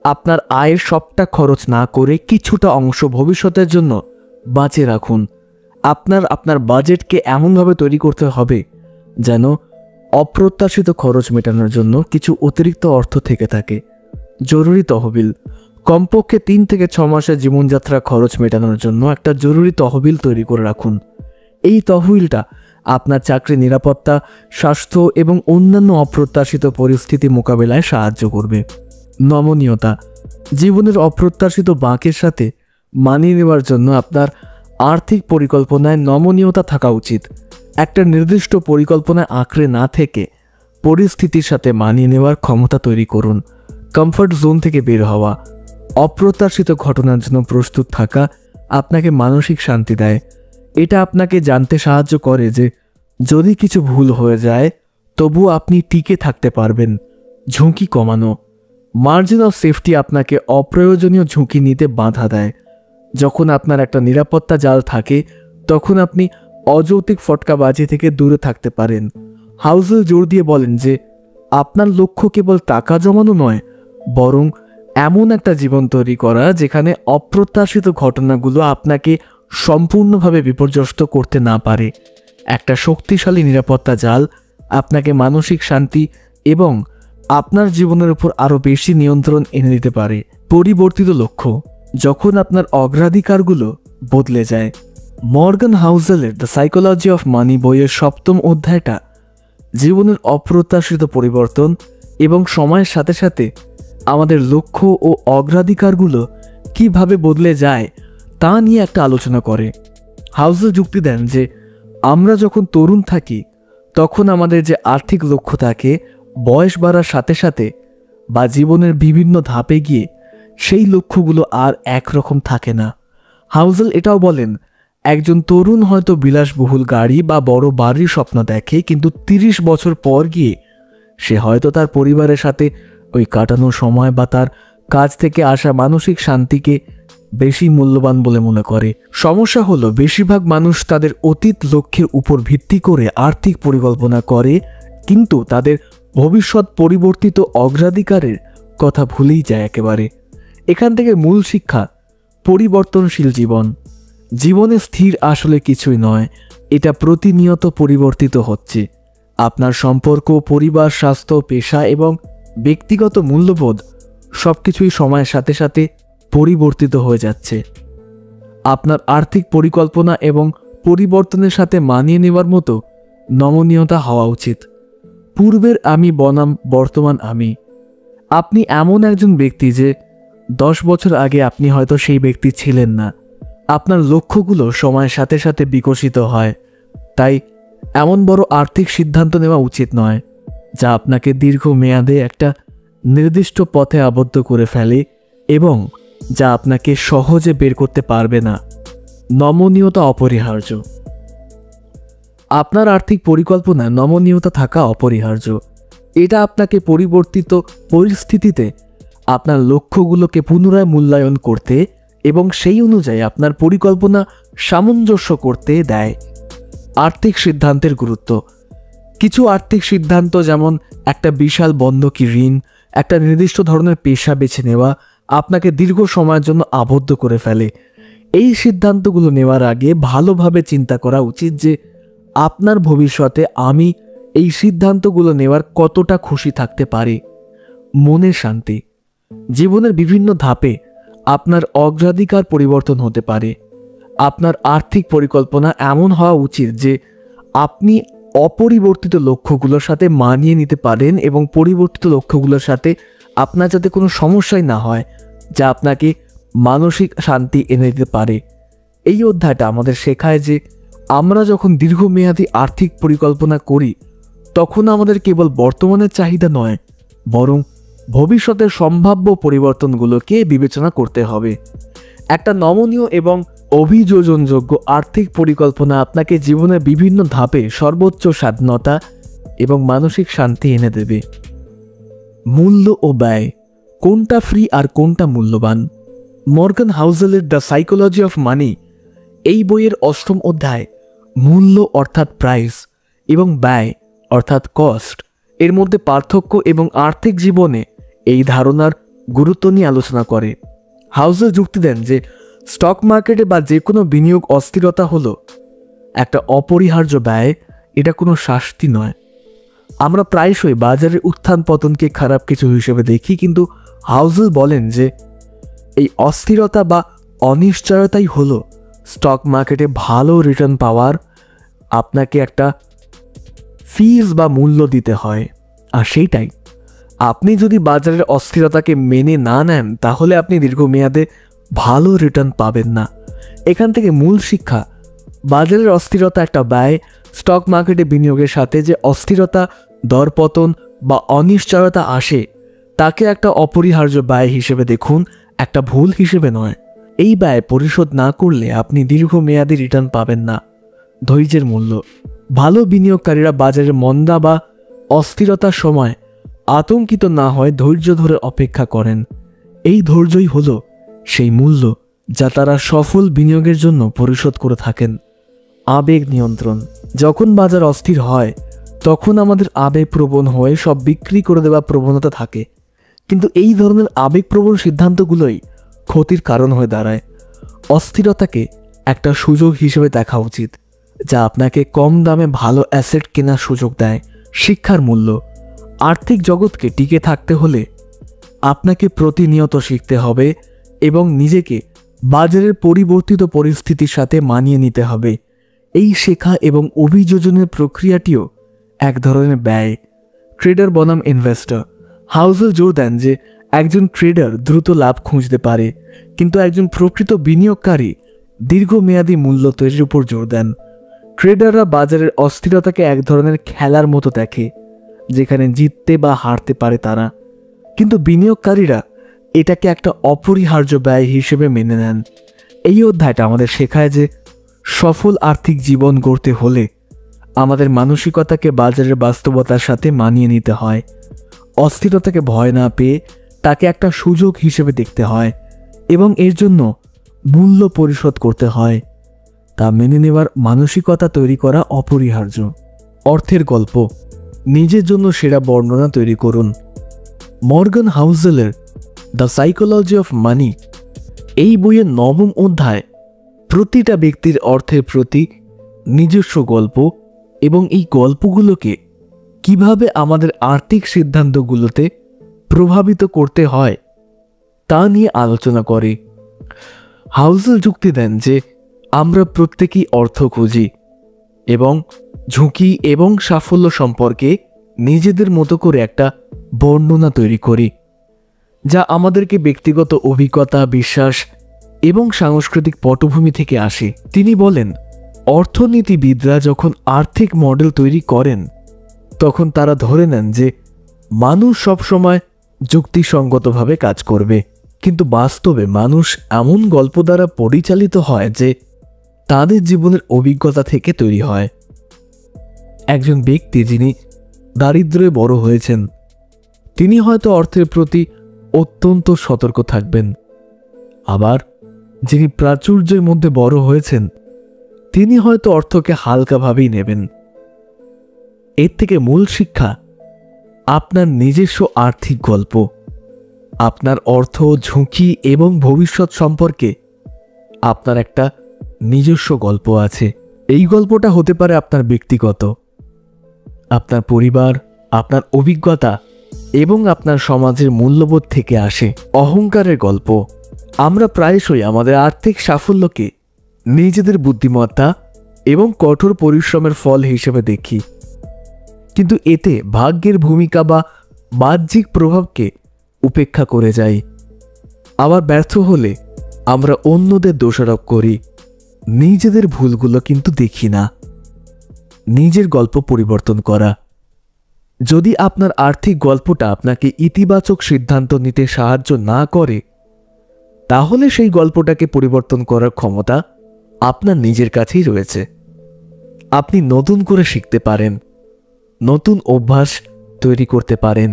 আপনার আয়ের সবটা খরচ না করে কিছুটা অংশ ভবিষ্যতের জন্য বাঁচিয়ে রাখুন। আপনার বাজেটকে এমনভাবে তৈরি করতে হবে যেন অপ্রত্যাশিত খরচ মেটানোর জন্য কিছু অতিরিক্ত অর্থ থেকে থাকে। জরুরি তহবিল। কমপক্ষে 3 থেকে 6 মাসের জীবনযাত্রা খরচ মেটানোর জন্য একটা জরুরি তহবিল তৈরি করে রাখুন। এই তহবিলটা আপনার চাকরি, নিরাপত্তা, স্বাস্থ্য এবং অন্যান্য অপ্রত্যাশিত পরিস্থিতি মোকাবেলায় সাহায্য করবে। নমনীয়তা। জীবনের অপ্রত্যাশিত বাঁকের সাথে মানিয়ে নেওয়ার জন্য আপনার আর্থিক পরিকল্পনায় নমনীয়তা থাকা উচিত। একটা নির্দিষ্ট পরিকল্পনায় আঁকড়ে না থেকে পরিস্থিতির সাথে মানিয়ে নেওয়ার ক্ষমতা তৈরি করুন। কমফর্ট জোন থেকে বের হওয়া। অপ্রত্যাশিত ঘটনার জন্য প্রস্তুত থাকা আপনাকে মানসিক শান্তি দেয়। এটা আপনাকে জানতে সাহায্য করে যে যদি কিছু ভুল হয়ে যায় তবুও আপনি টিকে থাকতে পারবেন। ঝুঁকি কমানো। মার্জিন অফ সেফটি আপনাকে অপ্রয়োজনীয় ঝুঁকি নিতে বাধা দেয়। যখন আপনার একটা নিরাপত্তা জাল থাকে তখন আপনি অযৌক্তিক ফটকাবাজি থেকে দূরে থাকতে পারেন। হাউজেল জোর দিয়ে বলেন যে আপনার লক্ষ্য কেবল টাকা জমানো নয়, বরং এমন একটা জীবন তৈরি করা যেখানে অপ্রত্যাশিত ঘটনাগুলো আপনাকে সম্পূর্ণভাবে বিপর্যস্ত করতে না পারে। একটা শক্তিশালী নিরাপত্তা জাল আপনাকে মানসিক শান্তি এবং আপনার জীবনের উপর আরও বেশি নিয়ন্ত্রণ এনে দিতে পারে। পরিবর্তিত লক্ষ্য। যখন আপনার অগ্রাধিকারগুলো বদলে যায়। মর্গান হাউজেলের দ্য সাইকোলজি অফ মানি বইয়ের 7ম অধ্যায়টা জীবনের অপ্রত্যাশিত পরিবর্তন এবং সময়ের সাথে সাথে আমাদের লক্ষ্য ও অগ্রাধিকারগুলো কিভাবে বদলে যায় তা নিয়ে একটা আলোচনা করে। হাউজেল যুক্তি দেন যে আমরা যখন তরুণ থাকি তখন আমাদের যে আর্থিক লক্ষ্য থাকে, বয়স বাড়ার সাথে সাথে বা জীবনের বিভিন্ন ধাপে গিয়ে সেই লক্ষ্যগুলো আর একরকম থাকে না। হাউজেল এটাও বলেন, একজন তরুণ হয়তো বিলাসবহুল গাড়ি বা বড় বাড়ির স্বপ্ন দেখে, কিন্তু 30 বছর পর গিয়ে সে হয়তো তার পরিবারের সাথে ওই কাটানো সময় বা তার কাজ থেকে আসা মানসিক শান্তিকে বেশি মূল্যবান বলে মনে করে। সমস্যা হলো বেশিরভাগ মানুষ তাদের অতীত লক্ষ্যের উপর ভিত্তি করে আর্থিক পরিকল্পনা করে, কিন্তু তাদের ভবিষ্যৎ পরিবর্তিত অগ্রাধিকারের কথা ভুলেই যায় একেবারে। এখান থেকে মূল শিক্ষা, পরিবর্তনশীল জীবন। জীবনে স্থির আসলে কিছুই নয়, এটা প্রতিনিয়ত পরিবর্তিত হচ্ছে। আপনার সম্পর্ক, পরিবার, স্বাস্থ্য, পেশা এবং ব্যক্তিগত মূল্যবোধ সবকিছুই সময়ের সাথে সাথে পরিবর্তিত হয়ে যাচ্ছে। আপনার আর্থিক পরিকল্পনা এবং পরিবর্তনের সাথে মানিয়ে নেওয়ার মতো নমনীয়তা হওয়া উচিত। পূর্বের আমি বনাম বর্তমান আমি। আপনি এমন একজন ব্যক্তি যে 10 বছর আগে আপনি হয়তো সেই ব্যক্তি ছিলেন না। আপনার লক্ষ্যগুলো সময়ের সাথে সাথে বিকশিত হয়, তাই এমন বড় আর্থিক সিদ্ধান্ত নেওয়া উচিত নয় যা আপনাকে দীর্ঘমেয়াদে একটা নির্দিষ্ট পথে আবদ্ধ করে ফেলে এবং যা আপনাকে সহজে বের করতে পারবে না। নমনীয়তা অপরিহার্য। আপনার আর্থিক পরিকল্পনায় নমনীয়তা থাকা অপরিহার্য। এটা আপনাকে পরিবর্তিত পরিস্থিতিতে আপনার লক্ষ্যগুলোকে পুনরায় মূল্যায়ন করতে এবং সেই অনুযায়ী আপনার পরিকল্পনা সামঞ্জস্য করতে দেয়। আর্থিক সিদ্ধান্তের গুরুত্ব। কিছু আর্থিক সিদ্ধান্ত, যেমন একটা বিশাল বন্ধকি ঋণ, একটা নির্দিষ্ট ধরনের পেশা বেছে নেওয়া, আপনাকে দীর্ঘ সময়ের জন্য আবদ্ধ করে ফেলে। এই সিদ্ধান্তগুলো নেওয়ার আগে ভালোভাবে চিন্তা করা উচিত যে আপনার ভবিষ্যতে আমি এই সিদ্ধান্তগুলো নেওয়ার কতটা খুশি থাকতে পারি। মনের শান্তি। জীবনের বিভিন্ন ধাপে আপনার অগ্রাধিকার পরিবর্তন হতে পারে। আপনার আর্থিক পরিকল্পনা এমন হওয়া উচিত যে আপনি অপরিবর্তিত লক্ষ্যগুলোর সাথে মানিয়ে নিতে পারেন এবং পরিবর্তিত লক্ষ্যগুলোর সাথে আপনার যাতে কোনো সমস্যাই না হয়, যা আপনাকে মানসিক শান্তি এনে দিতে পারে। এই অধ্যায়টা আমাদের শেখায় যে আমরা যখন দীর্ঘমেয়াদী আর্থিক পরিকল্পনা করি, তখন আমাদের কেবল বর্তমানের চাহিদা নয়, বরং ভবিষ্যতের সম্ভাব্য পরিবর্তনগুলোকে বিবেচনা করতে হবে। একটা নমনীয় এবং অভিযোজনযোগ্য আর্থিক পরিকল্পনা আপনাকে জীবনের বিভিন্ন ধাপে সর্বোচ্চ স্বাধীনতা এবং মানসিক শান্তি এনে দেবে। মূল্য ও ব্যয়। কোনটা ফ্রি আর কোনটা মূল্যবান? মর্গান হাউজেলের দ্য সাইকোলজি অফ মানি এই বইয়ের 8ম অধ্যায় মূল্য অর্থাৎ প্রাইস এবং ব্যয় অর্থাৎ কস্ট এর মধ্যে পার্থক্য এবং আর্থিক জীবনে এই ধারণার গুরুত্ব নিয়ে আলোচনা করে। হাউজেল যুক্তি দেন যে স্টক মার্কেটে বা যে কোনো বিনিয়োগ অস্থিরতা হলো একটা অপরিহার্য ব্যয়, এটা কোনো শাস্তি নয়। আমরা প্রায়শই বাজারের উত্থান পতনকে খারাপ কিছু হিসেবে দেখি, কিন্তু হাউজেল বলেন যে এই অস্থিরতা বা অনিশ্চয়তাই হলো স্টক মার্কেটে ভালো রিটার্ন পাওয়ার আপনাকে একটা ফিজ বা মূল্য দিতে হয়। আর সেইটাই, আপনি যদি বাজারের অস্থিরতাকে মেনে না নেন, তাহলে আপনি দীর্ঘমেয়াদে ভালো রিটার্ন পাবেন না। এখান থেকে মূল শিক্ষা, বাজারের অস্থিরতা একটা ব্যয়। স্টক মার্কেটে বিনিয়োগের সাথে যে অস্থিরতা, দরপতন বা অনিশ্চয়তা আসে, তাকে একটা অপরিহার্য ব্যয় হিসেবে দেখুন, একটা ভুল হিসেবে নয়। এই ব্যয় পরিশোধ না করলে আপনি দীর্ঘমেয়াদী রিটার্ন পাবেন না। ধৈর্যের মূল্য। ভালো বিনিয়োগকারীরা বাজারের মন্দা বা অস্থিরতার সময় আতঙ্কিত না হয় ধৈর্য ধরে অপেক্ষা করেন। এই ধৈর্যই হলো সেই মূল্য যা তারা সফল বিনিয়োগের জন্য পরিশোধ করে থাকেন। আবেগ নিয়ন্ত্রণ। যখন বাজার অস্থির হয়, তখন আমাদের আবেগপ্রবণ হয়ে সব বিক্রি করে দেওয়ার প্রবণতা থাকে, কিন্তু এই ধরনের আবেগপ্রবণ সিদ্ধান্তগুলোই ক্ষতির কারণ হয়ে দাঁড়ায়। অস্থিরতাকে একটা সুযোগ হিসেবে দেখা উচিত, যা আপনাকে কম দামে ভালো অ্যাসেট কেনার সুযোগ দেয়। শিক্ষার মূল্য। আর্থিক জগৎকে টিকে থাকতে হলে আপনাকে প্রতিনিয়ত শিখতে হবে এবং নিজেকে বাজারের পরিবর্তিত পরিস্থিতির সাথে মানিয়ে নিতে হবে। এই শেখা এবং অভিযোজনের প্রক্রিয়াটিও এক ধরনের ব্যয়। ট্রেডার বনাম ইনভেস্টর। হাউজেল জোর দেন যে একজন ট্রেডার দ্রুত লাভ খুঁজতে পারে, কিন্তু একজন প্রকৃত বিনিয়োগকারী দীর্ঘমেয়াদী মূল্য তৈরির উপর জোর দেন। ট্রেডাররা বাজারের অস্থিরতাকে এক ধরনের খেলার মতো দেখে, যেখানে জিততে বা হারতে পারে তারা, কিন্তু বিনিয়োগকারীরা এটাকে একটা অপরিহার্য ব্যয় হিসেবে মেনে নেন। এই অধ্যায়টা আমাদের শেখায় যে সফল আর্থিক জীবন গড়তে হলে আমাদের মানসিকতাকে বাজারের বাস্তবতার সাথে মানিয়ে নিতে হয়। অস্থিরতাকে ভয় না পেয়ে তাকে একটা সুযোগ হিসেবে দেখতে হয় এবং এর জন্য মূল্য পরিশোধ করতে হয়। তা মেনে নেওয়ার মানসিকতা তৈরি করা অপরিহার্য। অর্থের গল্প। নিজের জন্য সেরা বর্ণনা তৈরি করুন। মর্গান হাউজেলের দ্য সাইকোলজি অফ মানি এই বইয়ের 9ম অধ্যায় প্রতিটা ব্যক্তির অর্থের প্রতি নিজস্ব গল্প এবং এই গল্পগুলোকে কিভাবে আমাদের আর্থিক সিদ্ধান্তগুলোতে প্রভাবিত করতে হয় তা নিয়ে আলোচনা করে। হাউজেল যুক্তি দেন যে আমরা প্রত্যেকেই অর্থ খুঁজি এবং ঝুঁকি এবং সাফল্য সম্পর্কে নিজেদের মতো করে একটা বর্ণনা তৈরি করি, যা আমাদেরকে ব্যক্তিগত অভিজ্ঞতা, বিশ্বাস এবং সাংস্কৃতিক পটভূমি থেকে আসে। তিনি বলেন, অর্থনীতিবিদরা যখন আর্থিক মডেল তৈরি করেন, তখন তারা ধরে নেন যে মানুষ সবসময় যুক্তিসঙ্গতভাবে কাজ করবে, কিন্তু বাস্তবে মানুষ এমন গল্প দ্বারা পরিচালিত হয় যে তাদের জীবনের অভিজ্ঞতা থেকে তৈরি হয়। একজন ব্যক্তি যিনি দারিদ্র্যে বড় হয়েছেন, তিনি হয়তো অর্থের প্রতি অত্যন্ত সতর্ক থাকবেন। আবার যিনি প্রাচুর্যের মধ্যে বড় হয়েছেন, তিনি হয়তো অর্থকে হালকাভাবেই নেবেন। এর থেকে মূল শিক্ষা আপনার নিজস্ব আর্থিক গল্প। আপনার অর্থ, ঝুঁকি এবং ভবিষ্যৎ সম্পর্কে আপনার একটা নিজস্ব গল্প আছে। এই গল্পটা হতে পারে আপনার ব্যক্তিগত, আপনার পরিবার, আপনার অভিজ্ঞতা এবং আপনার সমাজের মূল্যবোধ থেকে আসে। অহংকারের গল্প। আমরা প্রায়শই আমাদের আর্থিক সাফল্যকে নিজেদের বুদ্ধিমত্তা এবং কঠোর পরিশ্রমের ফল হিসেবে দেখি, কিন্তু এতে ভাগ্যের ভূমিকা বা বাহ্যিক প্রভাবকে উপেক্ষা করে যাই। আবার ব্যর্থ হলে আমরা অন্যদের দোষারোপ করি, নিজেদের ভুলগুলো কিন্তু দেখি না। নিজের গল্প পরিবর্তন করা। যদি আপনার আর্থিক গল্পটা আপনাকে ইতিবাচক সিদ্ধান্ত নিতে সাহায্য না করে, তাহলে সেই গল্পটাকে পরিবর্তন করার ক্ষমতা আপনার নিজের কাছেই রয়েছে। আপনি নতুন করে শিখতে পারেন, নতুন অভ্যাস তৈরি করতে পারেন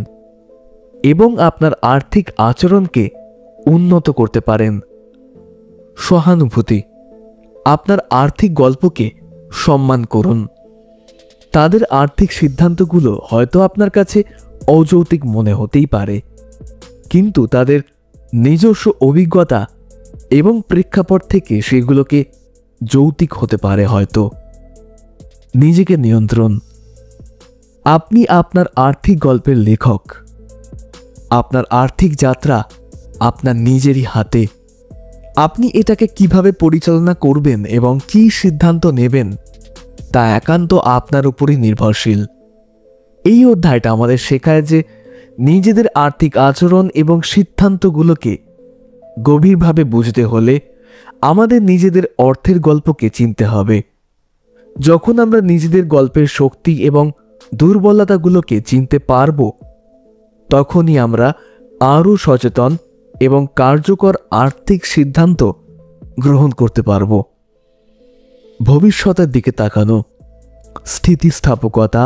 এবং আপনার আর্থিক আচরণকে উন্নত করতে পারেন। সহানুভূতি। আপনার আর্থিক গল্পকে সম্মান করুন। তাদের আর্থিক সিদ্ধান্তগুলো হয়তো আপনার কাছে অযৌক্তিক মনে হতেই পারে, কিন্তু তাদের নিজস্ব অভিজ্ঞতা এবং প্রেক্ষাপট থেকে সেগুলোকে যৌক্তিক হতে পারে হয়তো। নিজেকে নিয়ন্ত্রণ। আপনি আপনার আর্থিক গল্পের লেখক। আপনার আর্থিক যাত্রা আপনার নিজেরই হাতে। আপনি এটাকে কিভাবে পরিচালনা করবেন এবং কী সিদ্ধান্ত নেবেন তা একান্ত আপনার উপরই নির্ভরশীল। এই অধ্যায়টা আমাদের শেখায় যে নিজেদের আর্থিক আচরণ এবং সিদ্ধান্তগুলোকে গভীরভাবে বুঝতে হলে আমাদের নিজেদের অর্থের গল্পকে চিনতে হবে। যখন আমরা নিজেদের গল্পের শক্তি এবং দুর্বলতাগুলোকে চিনতে পারব, তখনই আমরা আরও সচেতন এবং কার্যকর আর্থিক সিদ্ধান্ত গ্রহণ করতে পারব। ভবিষ্যতের দিকে তাকানো, স্থিতিস্থাপকতা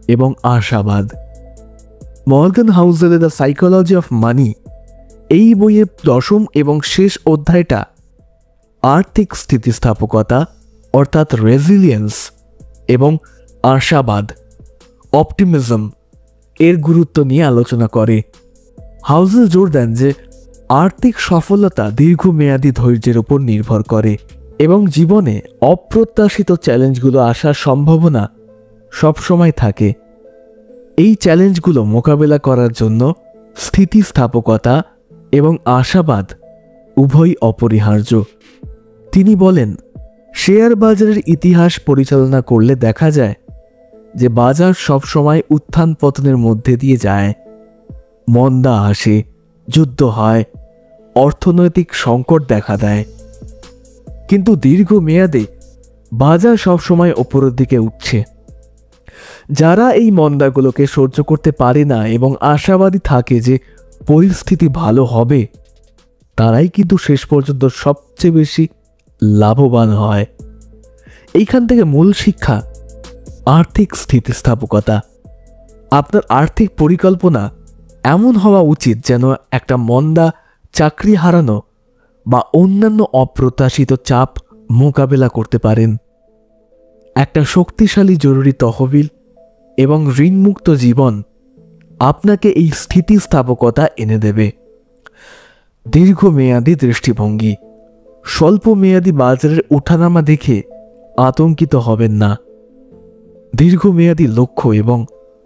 এবং আশাবাদ। মর্গান হাউসেলের দ্য সাইকোলজি অফ মানি এই বইয়ের দশম এবং শেষ অধ্যায়টা আর্থিক স্থিতিস্থাপকতা অর্থাৎ রেজিলিয়েন্স এবং আশাবাদ অপটিমিজম এর গুরুত্ব নিয়ে আলোচনা করে। হাউসেল জোর দেন যে আর্থিক সফলতা দীর্ঘমেয়াদী ধৈর্যের উপর নির্ভর করে এবং জীবনে অপ্রত্যাশিত চ্যালেঞ্জগুলো আসার সম্ভাবনা সবসময় থাকে। এই চ্যালেঞ্জগুলো মোকাবেলা করার জন্য স্থিতিস্থাপকতা এবং আশাবাদ উভয়ই অপরিহার্য। তিনি বলেন, শেয়ার বাজারের ইতিহাস পরিচালনা করলে দেখা যায় যে বাজার সবসময় উত্থান পতনের মধ্যে দিয়ে যায়। মন্দা আসে, যুদ্ধ হয়, অর্থনৈতিক সংকট দেখা দেয়, কিন্তু দীর্ঘমেয়াদে বাজার সবসময় ওপরের দিকে উঠছে। যারা এই মন্দাগুলোকে সহ্য করতে পারে না এবং আশাবাদী থাকে যে পরিস্থিতি ভালো হবে, তারাই কিন্তু শেষ পর্যন্ত সবচেয়ে বেশি লাভবান হয়। এইখান থেকে মূল শিক্ষা আর্থিক স্থিতিস্থাপকতা। আপনার আর্থিক পরিকল্পনা এমন হওয়া উচিত যেন একটা মন্দা, চাকরি হারানো বা অন্যান্য অপ্রত্যাশিত চাপ মোকাবেলা করতে পারেন। একটা শক্তিশালী জরুরি তহবিল এবং ঋণমুক্ত জীবন আপনাকে এই স্থিতিস্থাপকতা এনে দেবে। দীর্ঘমেয়াদী দৃষ্টিভঙ্গি। স্বল্প মেয়াদী বাজারের ওঠানামা দেখে আতঙ্কিত হবেন না। দীর্ঘমেয়াদী লক্ষ্য এবং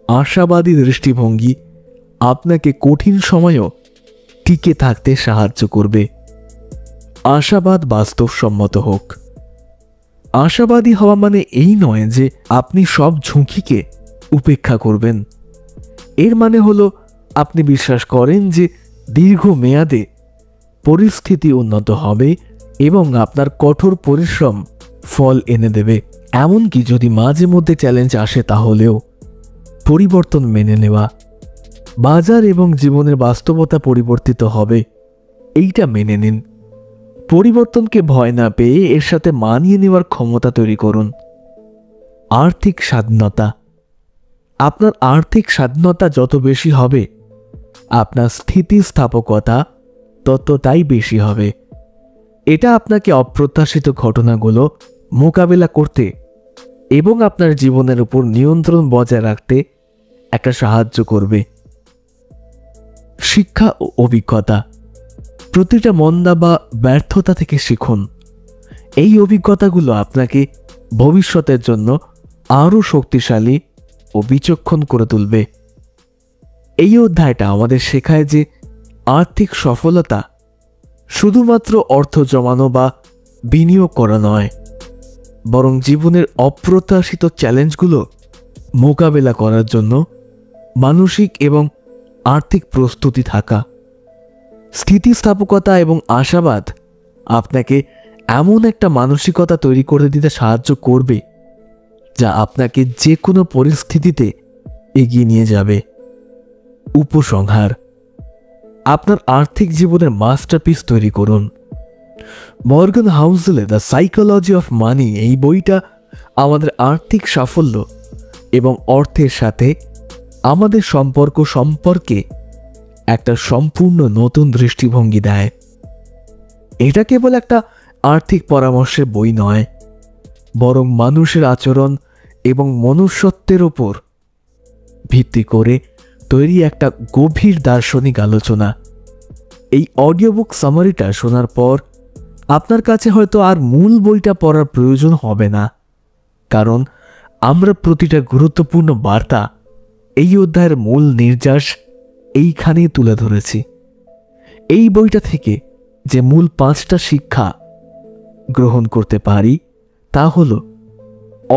আশাবাদী দৃষ্টিভঙ্গি আপনাকে কঠিন সময়েও টিকে থাকতে সাহায্য করবে। আশাবাদ বাস্তবসম্মত হোক। আশাবাদী হওয়া মানে এই নয় যে আপনি সব ঝুঁকিকে উপেক্ষা করবেন। এর মানে হলো আপনি বিশ্বাস করেন যে দীর্ঘমেয়াদে পরিস্থিতি উন্নত হবে এবং আপনার কঠোর পরিশ্রম ফল এনে দেবে। এমনকি যদি মাঝে মধ্যে চ্যালেঞ্জ আসে, তাহলেও পরিবর্তন মেনে নেওয়া। বাজার এবং জীবনের বাস্তবতা পরিবর্তিত হবে, এইটা মেনে নিন। পরিবর্তনকে ভয় না পেয়ে এর সাথে মানিয়ে নেওয়ার ক্ষমতা তৈরি করুন। আর্থিক স্বাধীনতা। আপনার আর্থিক স্বাধীনতা যত বেশি হবে, আপনার স্থিতিস্থাপকতা ততটাই বেশি হবে। এটা আপনাকে অপ্রত্যাশিত ঘটনাগুলো মোকাবেলা করতে এবং আপনার জীবনের উপর নিয়ন্ত্রণ বজায় রাখতে একটা সাহায্য করবে। শিক্ষা ও অভিজ্ঞতা। প্রতিটা মন্দা বা ব্যর্থতা থেকে শিখুন। এই অভিজ্ঞতাগুলো আপনাকে ভবিষ্যতের জন্য আরও শক্তিশালী ও বিচক্ষণ করে তুলবে। এই অধ্যায়টা আমাদের শেখায় যে আর্থিক সফলতা শুধুমাত্র অর্থ জমানো বা বিনিয়োগ করা নয়, বরং জীবনের অপ্রত্যাশিত চ্যালেঞ্জগুলো মোকাবেলা করার জন্য মানসিক এবং আর্থিক প্রস্তুতি থাকা। স্থিতিস্থাপকতা এবং আশাবাদ আপনাকে এমন একটা মানসিকতা তৈরি করে দিতে সাহায্য করবে যা আপনাকে যে কোনো পরিস্থিতিতে এগিয়ে নিয়ে যাবে। উপসংহার: আপনার আর্থিক জীবনের মাস্টারপিস তৈরি করুন। মর্গান হাউসেলের দ্য সাইকোলজি অফ মানি এই বইটা আমাদের আর্থিক সাফল্য এবং অর্থের সাথে আমাদের সম্পর্ক সম্পর্কে একটা সম্পূর্ণ নতুন দৃষ্টিভঙ্গি দেয়। এটা কেবল একটা আর্থিক পরামর্শের বই নয়, বরং মানুষের আচরণ এবং মনুষ্যত্বের ওপর ভিত্তি করে তৈরি একটা গভীর দার্শনিক আলোচনা। এই অডিও বুক সামারিটা শোনার পর আপনার কাছে হয়তো আর মূল বইটা পড়ার প্রয়োজন হবে না, কারণ আমরা প্রতিটা গুরুত্বপূর্ণ বার্তা এই অধ্যায়ের মূল নির্যাস এইখানেই তুলে ধরেছি। এই বইটা থেকে যে মূল 5টা শিক্ষা গ্রহণ করতে পারি তা হলো: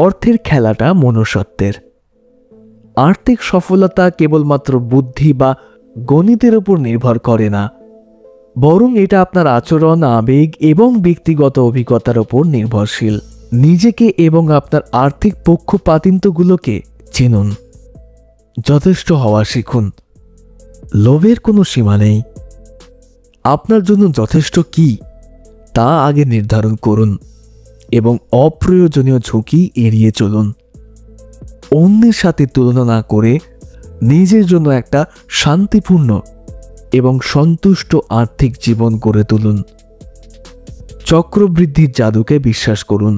অর্থের খেলাটা মনুষ্যত্বের। আর্থিক সফলতা কেবলমাত্র বুদ্ধি বা গণিতের উপর নির্ভর করে না, বরং এটা আপনার আচরণ, আবেগ এবং ব্যক্তিগত অভিজ্ঞতার উপর নির্ভরশীল। নিজেকে এবং আপনার আর্থিক পক্ষপাতিত্বগুলোকে চিনুন। যথেষ্ট হওয়া শিখুন। লোভের কোনো সীমা নেই। আপনার জন্য যথেষ্ট কি তা আগে নির্ধারণ করুন এবং অপ্রয়োজনীয় ঝুঁকি এড়িয়ে চলুন। অন্যের সাথে তুলনা না করে নিজের জন্য একটা শান্তিপূর্ণ এবং সন্তুষ্ট আর্থিক জীবন গড়ে তুলুন। চক্রবৃদ্ধির জাদুকে বিশ্বাস করুন।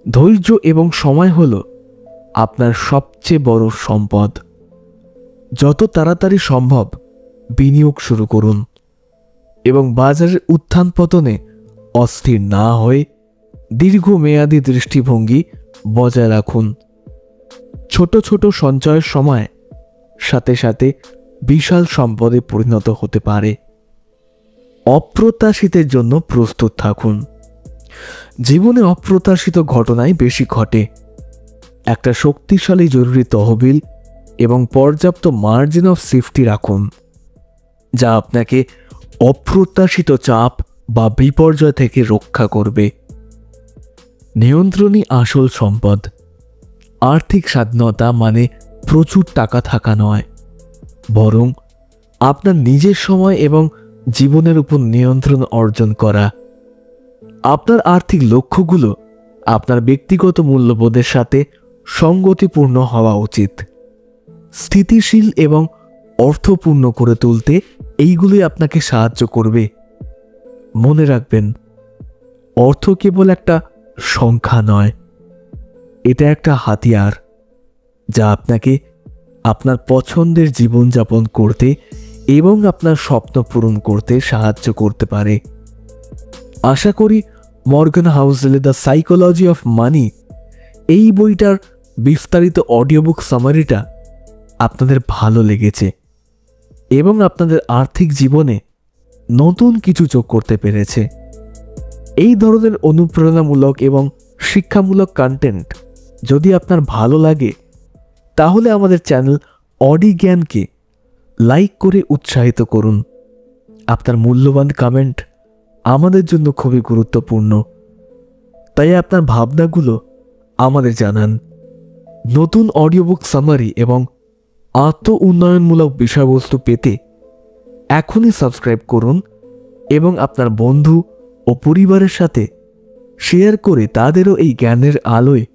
ধৈর্য এবং সময় হলো আপনার সবচেয়ে বড় সম্পদ। যত তাড়াতাড়ি সম্ভব বিনিয়োগ শুরু করুন এবং বাজারের উত্থান পতনে অস্থির না হয়ে দীর্ঘমেয়াদী দৃষ্টিভঙ্গি বজায় রাখুন। ছোট ছোট সঞ্চয়ের সময় সাথে সাথে বিশাল সম্পদে পরিণত হতে পারে। অপ্রত্যাশিতের জন্য প্রস্তুত থাকুন। জীবনে অপ্রত্যাশিত ঘটনাই বেশি ঘটে। একটা শক্তিশালী জরুরি তহবিল এবং পর্যাপ্ত মার্জিন অফ সেফটি রাখুন, যা আপনাকে অপ্রত্যাশিত চাপ বা বিপর্যয় থেকে রক্ষা করবে। নিয়ন্ত্রণই আসল সম্পদ। আর্থিক স্বাধীনতা মানে প্রচুর টাকা থাকা নয়, বরং আপনার নিজের সময় এবং জীবনের উপর নিয়ন্ত্রণ অর্জন করা। আপনার আর্থিক লক্ষ্যগুলো আপনার ব্যক্তিগত মূল্যবোধের সাথে সঙ্গতিপূর্ণ হওয়া উচিত। স্থিতিশীল এবং অর্থপূর্ণ করে তুলতে এইগুলি আপনাকে সাহায্য করবে। মনে রাখবেন, অর্থ কেবল একটা সংখ্যা নয়, এটা একটা হাতিয়ার যা আপনাকে আপনার পছন্দের জীবনযাপন করতে এবং আপনার স্বপ্ন পূরণ করতে সাহায্য করতে পারে। আশা করি মর্গান হাউসেলের দ্য সাইকোলজি অফ মানি এই বইটার বিস্তারিত অডিও বুক সামারিটা আপনাদের ভালো লেগেছে এবং আপনাদের আর্থিক জীবনে নতুন কিছু যোগ করতে পেরেছে। এই ধরনের অনুপ্রেরণামূলক এবং শিক্ষামূলক কন্টেন্ট যদি আপনার ভালো লাগে, তাহলে আমাদের চ্যানেল অডি জ্ঞানকে লাইক করে উৎসাহিত করুন। আপনার মূল্যবান কমেন্ট আমাদের জন্য খুবই গুরুত্বপূর্ণ, তাই আপনার ভাবনাগুলো আমাদের জানান। নতুন অডিও বুক সামারি এবং আত্ম উন্নয়নমূলক বিষয়বস্তু পেতে এখনই সাবস্ক্রাইব করুন এবং আপনার বন্ধু ও পরিবারের সাথে শেয়ার করে তাদেরও এই জ্ঞানের আলোয়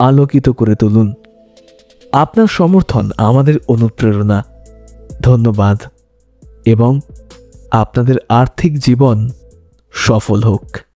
আলোকিত করে তুলুন। আপনার সমর্থন আমাদের অনুপ্রেরণা। ধন্যবাদ এবং আপনাদের আর্থিক জীবন সফল হোক।